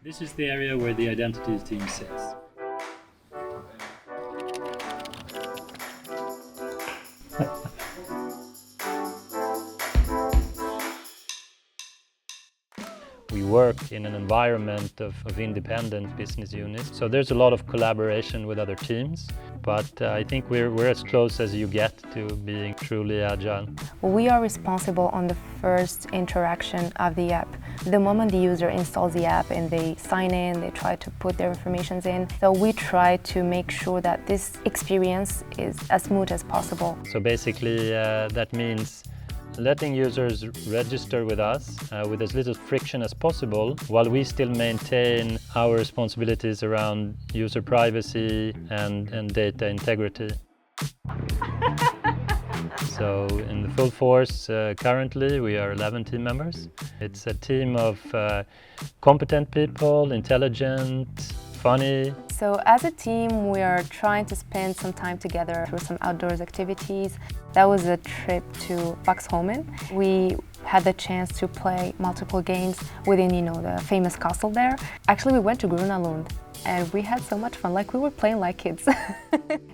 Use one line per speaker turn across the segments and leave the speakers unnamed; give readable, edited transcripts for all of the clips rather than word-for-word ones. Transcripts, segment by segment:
This is the area where the identity team sits. We work in an environment of independent business units, so there's a lot of collaboration with other teams, but I think we're as close as you get to being truly agile.
We are responsible on the first interaction of the app. The moment the user installs the app and they sign in, they try to put their information in, so we try to make sure that this experience is as smooth as possible.
So basically that means letting users register with us with as little friction as possible, while we still maintain our responsibilities around user privacy and data integrity. So in the full force, currently we are 11 team members. It's a team of competent people, intelligent, funny.
So as a team, we are trying to spend some time together through some outdoors activities. That was a trip to Stockholm. We had the chance to play multiple games within, the famous castle there. Actually, we went to Grunalund and we had so much fun, like we were playing like kids.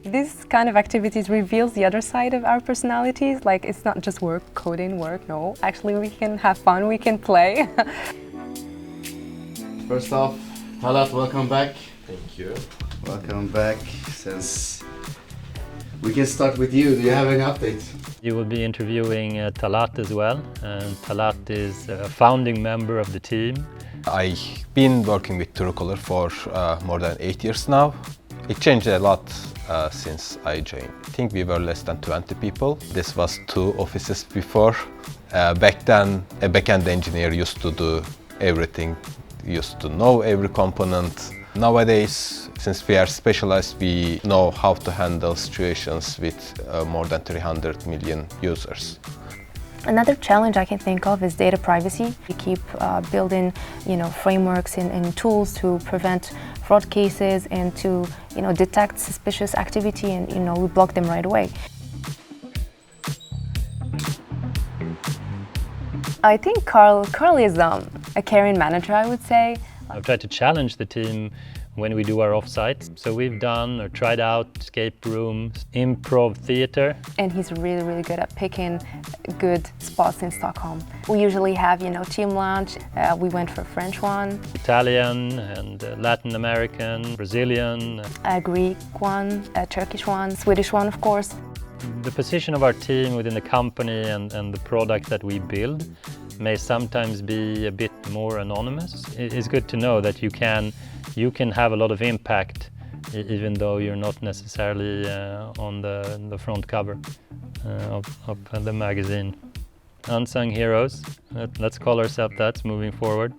This kind of activities reveals the other side of our personalities. Like, it's not just work, coding, work, no. Actually, we can have fun, we can play.
First off, Talat, welcome back.
Thank you.
Welcome back. Since we can start with you, do you have any updates?
You will be interviewing Talat as well, and Talat is a founding member of the team.
I've been working with Truecaller for more than 8 years now. It changed a lot since I joined. I think we were less than 20 people. This was 2 offices before. Back then, a backend engineer used to do everything, used to know every component. Nowadays, since we are specialized, we know how to handle situations with more than 300 million users.
Another challenge I can think of is data privacy. We keep building, frameworks and tools to prevent fraud cases and to, detect suspicious activity, and, we block them right away. I think Carl is a caring manager, I would say.
I've tried to challenge the team when we do our offsites. So we've done or tried out escape rooms, improv theater.
And he's really, really good at picking good spots in Stockholm. We usually have, team lunch. We went for a French one.
Italian and Latin American, Brazilian.
A Greek one, a Turkish one, Swedish one, of course.
The position of our team within the company and the product that we build may sometimes be a bit more anonymous. It's good to know that you can have a lot of impact even though you're not necessarily on the front cover of the magazine. Unsung heroes, let's call ourselves that moving forward.